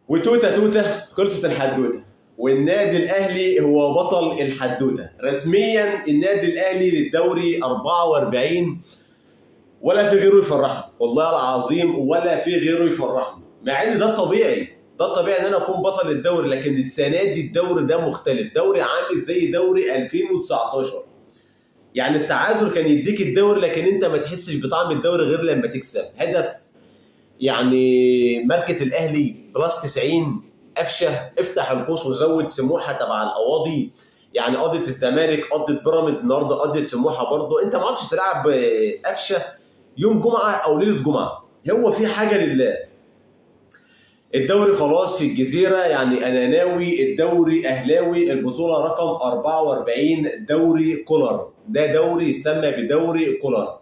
وتوته توته خلصت الحدوته، والنادي الاهلي هو بطل الحدوته رسميا. النادي الاهلي للدوري 44، ولا في غيره يفرحنا والله العظيم، ولا في غيره يفرحنا. مع ان ده الطبيعي، ده الطبيعي ان انا اكون بطل الدوري، لكن السنه دي الدوري ده مختلف. دوري عامل زي دوري 2019. يعني التعادل كان يديك الدوري، لكن انت ما تحسش بطعم الدوري غير لما تكسب هدف. يعني ماركة الاهلي بلس 90 قفشه، افتح القوس وزود سموحه تبع القواضي. يعني قضيه الزمالك، قضيه بيراميدز، النهارده قضيه سموحه برضه. انت ما عادش تلعب قفشه يوم جمعه او ليله جمعه. هو في حاجه لله. الدوري خلاص في الجزيره، يعني انا ناوي الدوري اهلاوي. البطوله رقم 44 دوري كولر، ده دوري يسمى بدوري كولر.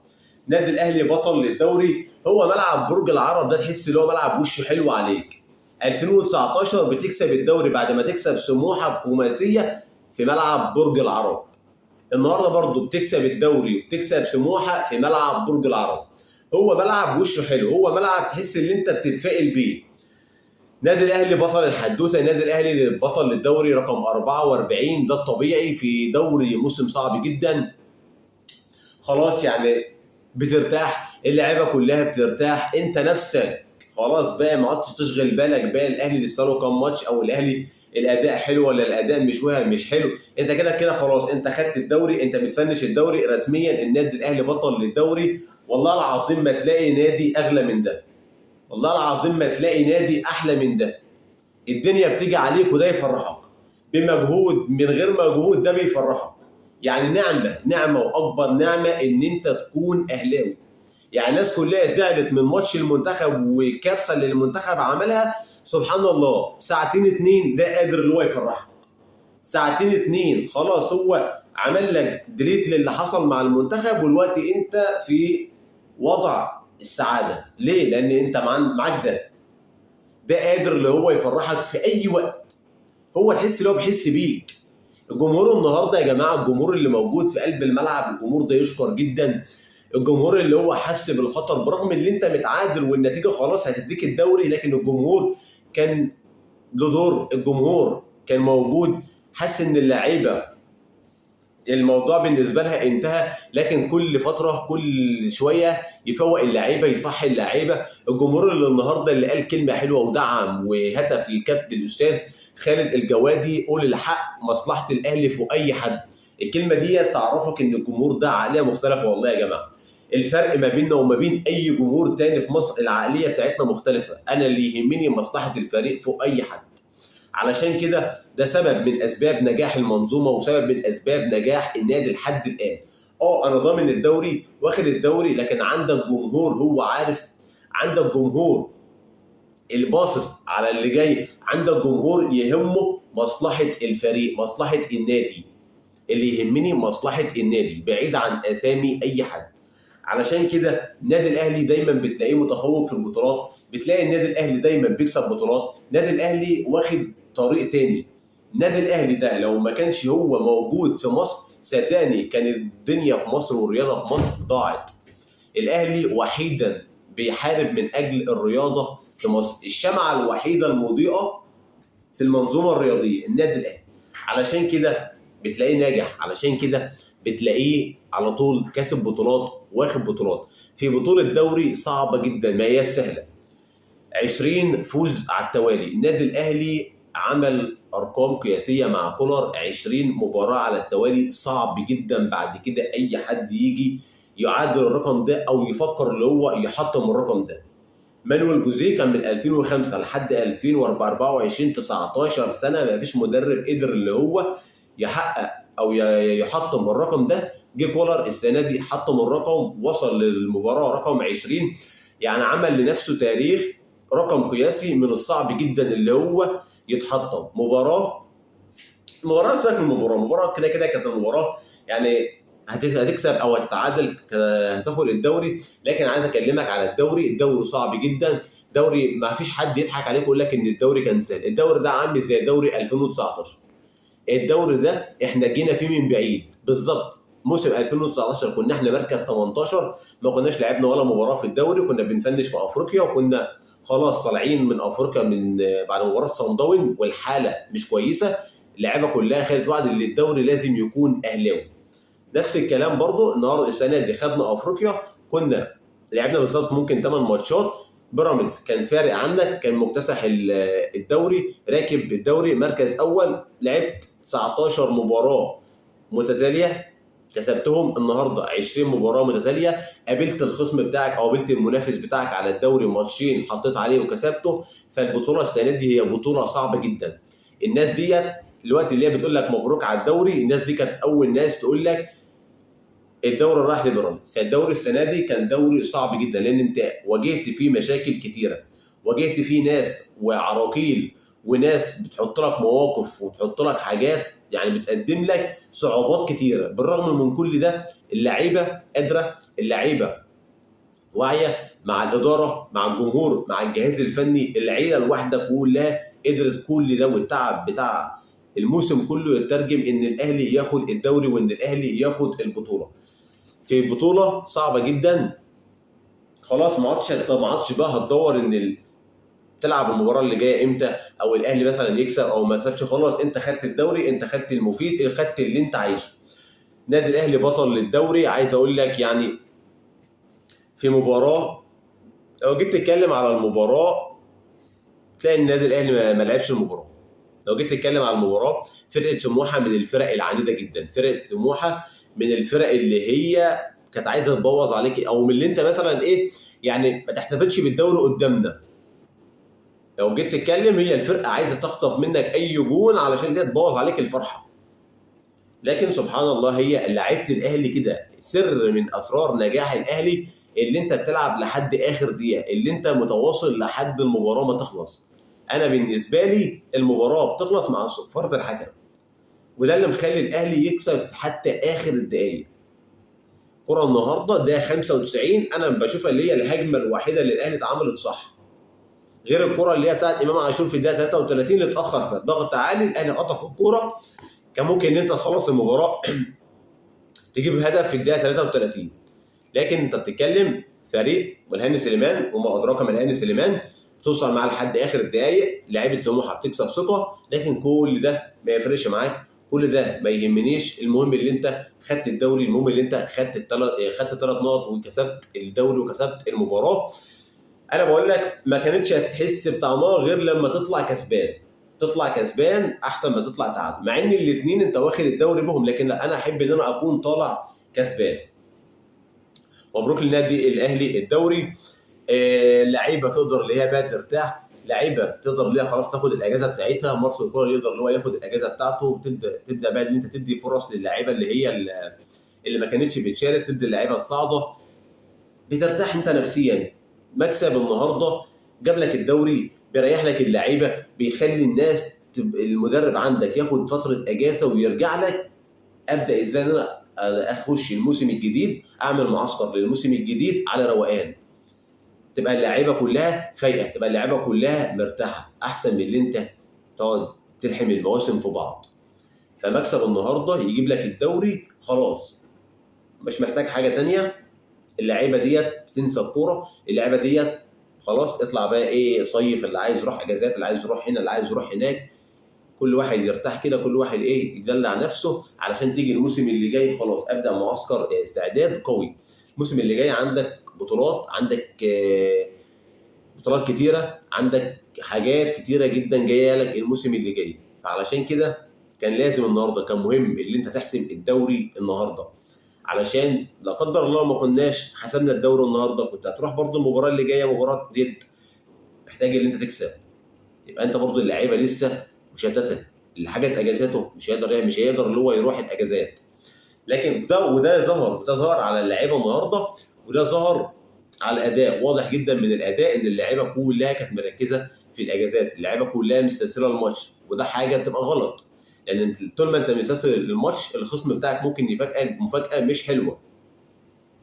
نادي الاهلي بطل للدوري. هو ملعب برج العرب ده تحس ان هو ملعب وشه حلو عليك. 2019 بتكسب الدوري بعد ما تكسب سموحه بخماسيه في ملعب برج العرب. النهارده برضه بتكسب الدوري وبتكسب سموحه في ملعب برج العرب. هو ملعب وشه حلو، هو ملعب تحس ان انت بتتفائل بيه. نادي الاهلي بطل الحدوته، نادي الاهلي بطل للدوري رقم 44. ده الطبيعي في دوري موسم صعب جدا. خلاص يعني بترتاح، اللعيبه كلها بترتاح، انت نفسك خلاص بقى ما عدتش تشغل بالك بقى الاهلي لسه له كام ماتش، او الاهلي الاداء حلو ولا الاداء مش حلو. انت كده كده خلاص انت خدت الدوري، انت بتفنش الدوري رسميا. النادي الاهلي بطل للدوري. والله العظيم ما تلاقي نادي اغلى من ده، والله العظيم ما تلاقي نادي احلى من ده. الدنيا بتيجي عليك وده يفرحك بمجهود من غير مجهود، ده بيفرحك. يعني نعمه واكبر نعمه ان انت تكون اهلاوي. يعني الناس كلها زعلت من ماتش المنتخب والكارثه اللي المنتخب عملها. سبحان الله، ساعتين اتنين ده قادر اللي هو يفرحك. ساعتين اتنين خلاص هو عمل لك ديليت للي حصل مع المنتخب، والوقت انت في وضع السعاده. ليه؟ لان انت معاك ده قادر اللي هو يفرحك في اي وقت. هو تحس اللي هو بيحس بيك. الجمهور النهارده يا جماعه، الجمهور اللي موجود في قلب الملعب، الجمهور ده يشكر جدا. الجمهور اللي هو حس بالخطر برغم ان انت متعادل والنتيجه خلاص هتديك الدوري، لكن الجمهور كان له دور. الجمهور كان موجود، حس ان اللعيبه الموضوع بالنسبه لها انتهى، لكن كل فتره كل شويه يفوق اللعيبه، يصحي اللعيبه. الجمهور اللي النهارده اللي قال كلمه حلوه ودعم وهتف للكابتن الاستاذ خالد الجوادي، قول الحق مصلحه الاهلي فوق اي حد. الكلمه دي تعرفك ان الجمهور ده عقليه مختلفه. والله يا جماعه الفرق ما بيننا وما بين اي جمهور تاني في مصر، العقليه بتاعتنا مختلفه. انا اللي يهمني مصلحه الفريق فوق اي حد. علشان كده ده سبب من اسباب نجاح المنظومه، وسبب من اسباب نجاح النادي لحد الان. انا ضامن الدوري، واخد الدوري، لكن عندك جمهور هو عارف. عندك جمهور اللي باصص على اللي جاي، عندك جمهور يهمه مصلحه الفريق، مصلحه النادي. اللي يهمني مصلحه النادي بعيد عن اسامي اي حد. علشان كده النادي الاهلي دايما بتلاقيه متفوق في البطولات، بتلاقي النادي الاهلي دايما بيكسب بطولات. النادي الاهلي واخد طريق تاني. النادي الاهلي ده لو ما كانش هو موجود في مصر، صدقني كان الدنيا في مصر والرياضه في مصر ضاعت. الاهلي وحيدا بيحارب من اجل الرياضه في مصر، الشمعه الوحيده المضيئه في المنظومه الرياضيه النادي الاهلي. علشان كده بتلاقيه ناجح، علشان كده بتلاقيه على طول كاسب بطولات واخد بطولات. في بطوله دوري صعبه جدا، ما هي سهله. 20 فوز على التوالي. النادي الاهلي عمل ارقام قياسيه مع كولر، 20 مباراه على التوالي. صعب جدا بعد كده اي حد يجي يعادل الرقم ده او يفكر اللي هو يحطم الرقم ده. مانويل جوزيه كان من 2005 لحد 2024 19 سنه ما فيش مدرب قدر اللي هو يحقق او يحطم الرقم ده. جه كولر السنه دي حطم الرقم، وصل للمباراه رقم 20. يعني عمل لنفسه تاريخ، رقم قياسي من الصعب جدا اللي هو يتحطم. مباراه سيبك من مباراه كده كده كانت المباراه يعني هتكسب او هتتعادل هتاخد الدوري. لكن عايز اكلمك على الدوري صعب جدا. دوري ما فيش حد يضحك عليك ويقول لك ان الدوري كان سهل. الدوري ده عامل زي دوري 2019. الدوري ده احنا جينا فيه من بعيد بالظبط. موسم 2019 كنا احنا مركز 18، ما كناش لعبنا ولا مباراه في الدوري، كنا بنفنش في افريقيا، وكنا خلاص طالعين من افريقيا من بعد مباراه صن داونز والحاله مش كويسه، اللعيبه كلها خدت وعد ان الدوري لازم يكون اهلاوي. نفس الكلام برضو النهارده السنه دي خدنا افريقيا، كنا لعبنا بالظبط ممكن 8 ماتشات. بيراميدز كان فارق عنك، كان مكتسح الدوري، راكب الدوري مركز اول، لعبت 19 مباراه متتاليه كسبتهم. النهارده 20 مباراه متتاليه، قابلت الخصم بتاعك او قابلت المنافس بتاعك على الدوري ماتشين حطيت عليه وكسبته. فالبطوله السنه دي هي بطوله صعبه جدا. الناس ديت الوقت اللي هي بتقول لك مبروك على الدوري، الناس دي كانت اول ناس تقول لك الدوري راح لبيراميدز. فالدوري السنه دي كان دوري صعب جدا، لان انت واجهت فيه مشاكل كتيره، واجهت فيه ناس وعراقيل وناس بتحط لك مواقف وبتحط لك حاجات، يعني بتقدم لك صعوبات كتيره. بالرغم من كل ده اللعيبه قادره، اللعيبه واعيه مع الاداره مع الجمهور مع الجهاز الفني، العيله الواحده كلها قدرت كل ده، والتعب بتاع الموسم كله يترجم ان الاهلي ياخد الدوري وان الاهلي ياخد البطوله. في بطوله صعبه جدا، خلاص ما عادش بقى هتدور ان تلعب المباراه اللي جايه امتى، او الاهلي مثلا يكسب او ما يكسبش. خلاص انت خدت الدوري، انت خدت المفيد، خدت اللي انت عايزه. نادي الاهلي بطل للدوري. عايز اقول لك يعني في مباراه، لو جيت تتكلم على المباراه تلاقي النادي الاهلي ما لعبش المباراه. لو جيت تتكلم على المباراه، فرقه سموحه من الفرق العنيده جدا، فرقه سموحه من الفرق اللي هي كانت عايزه تبوظ عليك، او من اللي انت مثلا ايه يعني ما تحتفلش بالدوري قدامنا. لو جيت تتكلم هي الفرقه عايزه تخطف منك اي جون علشان دي تبوظ عليك الفرحه. لكن سبحان الله هي لعيبه الاهلي كده، سر من اسرار نجاح الاهلي اللي انت بتلعب لحد اخر دقيقه، اللي انت متواصل لحد المباراه ما تخلص. انا بالنسبه لي المباراه بتخلص مع صفاره الحكم، وده اللي مخلي الاهلي يكسب حتى اخر الدقائق. كرة النهارده ده 95 انا بشوفها اللي هي الهجمه الوحيده اللي الاهلي اتعملت صح، غير الكرة اللي هي بتاعت امام عاشور في الدقيقه 33 اللي اتاخر فيها ضغط عالي، الاهلي قطف الكوره، كان ممكن ان انت تخلص المباراه تجيب هدف في الدقيقه 33. لكن انت بتتكلم فريق والهاني سليمان وما ادراك ما الهاني سليمان، بتوصل معاه لحد اخر الدقائق، لعيبه سموحه بتكسب ثقه. لكن كل ده ما يفرقش معاك، كل ده ما يهمنيش. المهم اللي انت خدت الدوري، المهم اللي انت خدت 3 نقط وكسبت الدوري وكسبت المباراه. انا بقول لك ما كانتش هتحس بطعمها غير لما تطلع كسبان. تطلع كسبان احسن ما تطلع تعادل، مع ان الاثنين انت واخد الدوري بهم، لكن لا، انا احب ان انا اكون طالع كسبان. مبروك للنادي الاهلي الدوري. اللعيبه تقدر اللي هي بقى ترتاح، لعيبه تقدر اللي هي خلاص تاخد الاجازه بتاعتها، مارسيل كولر يقدر اللي هو ياخد الاجازه بتاعته، وتبدا بقى ان انت تدي فرص للعيبه اللي هي اللي ما كانتش بتشارك، تدي اللعيبه الصاعده، بترتاح انت نفسيا. مكسب النهارده جاب لك الدوري، بيريح لك اللعيبه، بيخلي الناس المدرب عندك ياخد فتره اجازه ويرجع لك. ابدا ازاي ان انا اخش الموسم الجديد، اعمل معسكر للموسم الجديد على روقان، تبقى اللعيبه كلها فايقه، تبقى اللعيبه كلها مرتاحه، احسن من اللي انت تقعد تلحم المواسم في بعض. فمكسب النهارده يجيب لك الدوري، خلاص مش محتاج حاجه تانية. اللعيبه ديت بتنسى الكوره، اللعيبه ديت خلاص اطلع بقى ايه صيف، اللي عايز يروح اجازات، اللي عايز يروح هنا، اللي عايز يروح هناك، كل واحد يرتاح كده، كل واحد ايه يدلع نفسه علشان تيجي الموسم اللي جاي خلاص ابدا معسكر استعداد قوي. الموسم اللي جاي عندك بطولات، عندك بطولات كتيره، عندك حاجات كتيره جدا جايه لك الموسم اللي جاي. فعلشان كده كان لازم النهارده، كان مهم اللي انت تحسم الدوري النهارده، علشان لا قدر الله ما كناش حسبنا الدوري النهارده كنت هتروح برضو المباراه اللي جايه مباراه جد محتاج ان انت تكسب. يبقى انت برضو اللعيبه لسه مشتته، اللي حاجه اجازاته مش هيقدر اللي هو يروح الاجازات. لكن وده ظهر على اللعيبه النهارده، وده ظهر على الاداء. واضح جدا من الاداء ان اللعيبه كلها كانت مركزه في الاجازات، اللعيبه كلها مستسهله الماتش، وده حاجه بتبقى غلط، لان انت طول ما انت مستسهل الماتش الخصم بتاعك ممكن يفاجئك مفاجاه مش حلوه.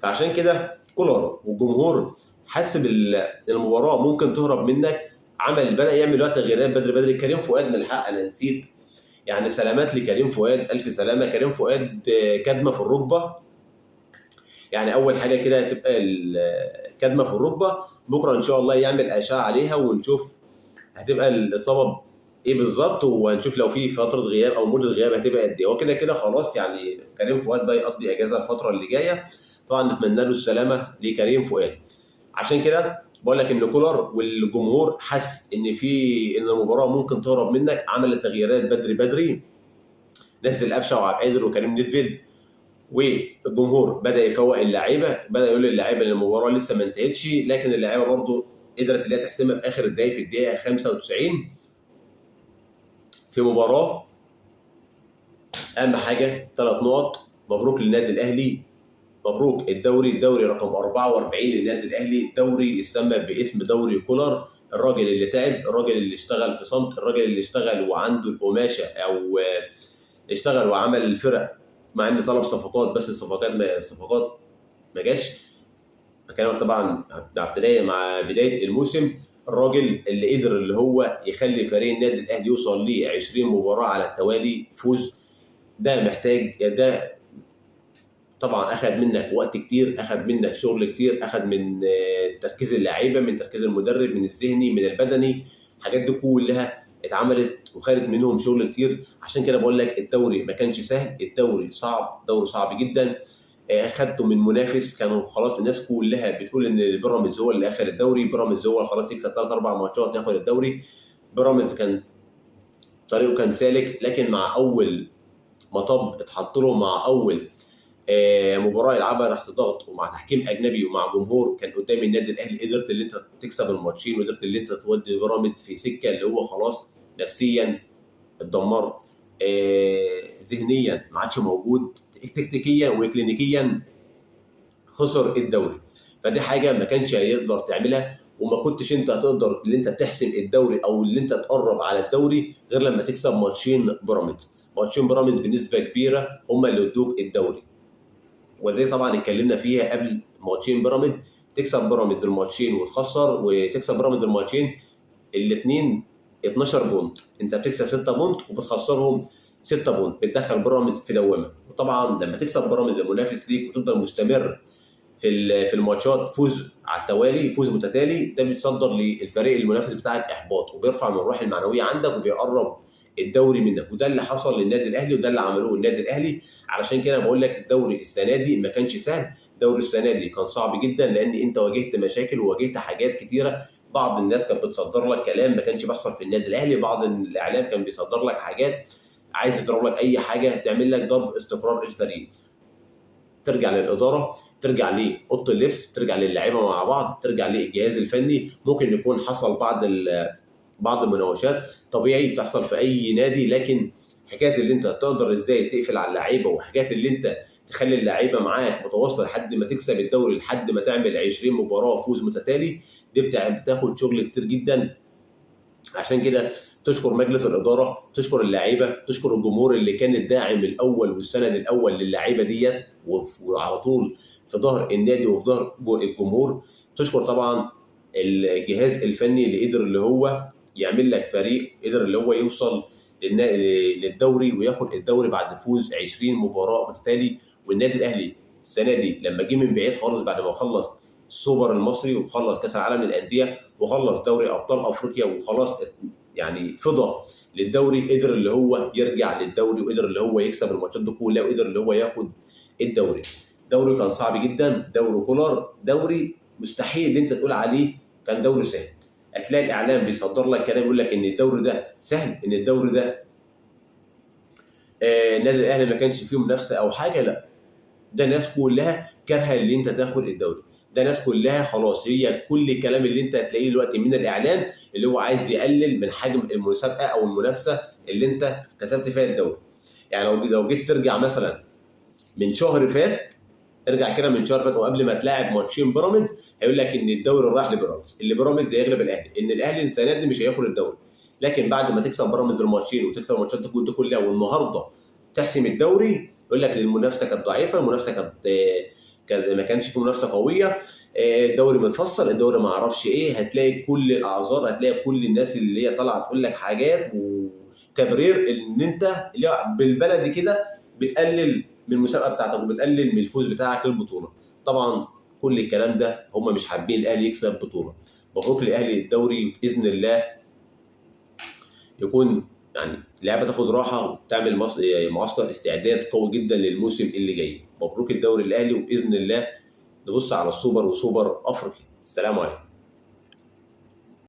فعشان كده كولر والجمهور حس بالمباراه ممكن تهرب منك، بدا يعمل وقت تغييرات بدري. كريم فؤاد من الحق انا نسيت، يعني سلامات لكريم فؤاد، الف سلامه. كريم فؤاد كدمه في الركبه، يعني اول حاجه كده تبقى الكدمه في الركبه، بكره ان شاء الله يعمل اشعه عليها ونشوف هتبقى الاصابه ايه بالظبط، وهنشوف لو في فتره غياب او مده غياب هتبقى قد ايه. هو كده كده خلاص يعني كريم فؤاد بقى يقضي اجازه الفتره اللي جايه، طبعا نتمنى له السلامه لكريم فؤاد. عشان كده بقول لك ان كولر والجمهور حس ان المباراه ممكن تهرب منك، عمل تغييرات بدري بدري، نزل قفشه وعبد القادر وكريم نيدفيد، والجمهور بدا يفوق اللعيبه، بدا يقول للعيبه ان المباراه لسه ما انتهتش، لكن اللعيبه برضو قدرت اللي هي تحسمها في اخر الدقائق، في الدقيقه 95 في مباراه. اهم حاجه 3 نقط، مبروك للنادي الاهلي، مبروك الدوري رقم 44 للنادي الاهلي، دوري يسمى باسم دوري كولر، الراجل اللي تعب، الراجل اللي اشتغل في صمت، الراجل اللي اشتغل وعنده القماشه، او اشتغل وعمل الفرق، مع ان طلب صفقات بس الصفقات ما جاتش. بكلمك طبعا ابتدائي مع بدايه الموسم، الراجل اللي قدر اللي هو يخلي فريق النادي الاهلي يوصل ل 20 مباراه على التوالي فوز. ده محتاج، ده طبعا اخذ منك وقت كتير، اخذ منك شغل كتير، اخذ من تركيز اللعيبه، من تركيز المدرب، من الذهني، من البدني، الحاجات دي كلها اتعملت وخدت منهم شغل كتير. عشان كده بقول لك الدوري ما كانش سهل، الدوري صعب، دوري صعب جدا. خدته من منافس كانوا خلاص الناس كلها بتقول ان بيراميدز هو اللي اخر الدوري، بيراميدز هو خلاص يكسب 3 4 ماتشات ياخد الدوري. بيراميدز كان طريقه كان سالك، لكن مع اول مطب اتحط له، مع اول مباراه يلعبها تحت ضغط ومع تحكيم اجنبي ومع جمهور كان قدام النادي الاهلي، قدرت اللي انت تكسب الماتشين، وقدرت اللي انت تودي بيراميدز في سكه اللي هو خلاص نفسيا اتدمر، ذهنيا ما عادش موجود، تكتيكيا وكلينيكيا خسر الدوري. فدي حاجه ما كانش هيقدر تعملها، وما كنتش انت هتقدر اللي انت تحسم الدوري او اللي انت تقرب على الدوري غير لما تكسب ماتشين بيراميدز. ماتشين بيراميدز بنسبه كبيره هم اللي ادوك الدوري، ودي طبعا اتكلمنا فيها قبل ماتشين بيراميدز. تكسب بيراميدز الماتشين وتخسر، وتكسب بيراميدز الماتشين الاثنين 12 بونت، انت بتكسب 6 بونت وبتخسرهم 6 بونت، بتدخل بيراميدز في دوامه. وطبعا لما تكسب بيراميدز المنافس ليك وتفضل مستمر في الماتشات، فوز على التوالي، فوز متتالي، ده بيتصدر للفريق المنافس بتاعك احباط، وبيرفع من الروح المعنويه عندك، وبيقرب الدوري منك. وده اللي حصل للنادي الاهلي، وده اللي عملوه النادي الاهلي. علشان كده بقول لك الدوري السنه دي ما كانش سهل، الدوري السنه دي كان صعب جدا، لان انت واجهت مشاكل وواجهت حاجات كتيره. بعض الناس كانت بتصدر لك كلام ما كانش بيحصل في النادي الاهلي، بعض الاعلام كان بيصدر لك حاجات عايز يضرب لك اي حاجه تعمل لك ضرب استقرار الفريق. ترجع للاداره، ترجع لاوضه اللبس، ترجع للاعيبه مع بعض، ترجع للجهاز الفني. ممكن يكون حصل بعض المناوشات، طبيعي بتحصل في اي نادي، لكن حكايه اللي انت تقدر ازاي تقفل على اللعيبه، وحكايه اللي انت تخلي اللعيبه معاك متواصله لحد ما تكسب الدوري، لحد ما تعمل 20 مباراه فوز متتالي، دي بتاخد شغل كتير جدا. عشان كده تشكر مجلس الاداره، تشكر اللعيبه، تشكر الجمهور اللي كان الداعم الاول والسند الاول للعيبه ديت، وعلى طول في ظهر النادي وفي ظهر الجمهور. تشكر طبعا الجهاز الفني اللي قدر اللي هو يعمل لك فريق قدر اللي هو يوصل للدوري وياخد الدوري بعد فوز 20 مباراه متتالي. والنادي الاهلي السنه دي لما جه من بعيد خالص، بعد ما خلص السوبر المصري وخلص كاس العالم للانديه وخلص دوري ابطال افريقيا وخلاص يعني فضى للدوري، قدر اللي هو يرجع للدوري، وقدر اللي هو يكسب الماتشات دي كلها، وقدر اللي هو ياخد الدوري. دوري كان صعب جدا، دوري كولر، دوري مستحيل اللي انت تقول عليه كان دوري سهل. هتلاقي الاعلام بيصدر لك كلام يقول لك ان الدوري ده سهل، ان الدوري ده النادي الاهلي ما كانش فيه منافسه او حاجه. لا، ده ناس كلها كارهه اللي انت تاخد الدوري، ده ناس كلها خلاص، هي كل الكلام اللي انت هتلاقيه دلوقتي من الاعلام اللي هو عايز يقلل من حجم المسابقه او المنافسه اللي انت كسبت فيها الدوري. يعني لو جيت ترجع مثلا من شهر فات، ارجع كده من شهر فات وقبل ما تلاعب ماتشين بيراميدز، هيقول لك ان الدوري رايح لبيراميدز، اللي بيراميدز هيغلب الاهلي، ان الاهلي السنه دي مش هياخد الدوري. لكن بعد ما تكسب بيراميدز الماتشين وتكسب الماتشات دي كلها والنهارده تحسم الدوري، يقول لك المنافسه كانت ضعيفه، المنافسه ما كانش في منافسه قويه، الدوري متفصل، الدوري ما اعرفش ايه. هتلاقي كل الاعذار، هتلاقي كل الناس اللي هي طالعه تقول لك حاجات وتبرير ان انت اللي بالبلدي كده بتقلل من المسابقه بتاعتك وبتقلل من الفوز بتاعك للبطوله. طبعا كل الكلام ده هم مش حابين الاهلي يكسب بطوله. مبروك للاهلي الدوري، باذن الله يكون يعني اللعبه تاخد راحه وتعمل معسكر استعداد قوي جدا للموسم اللي جاي. مبروك الدوري الاهلي، وباذن الله نبص على السوبر وسوبر افريقيا. السلام عليكم.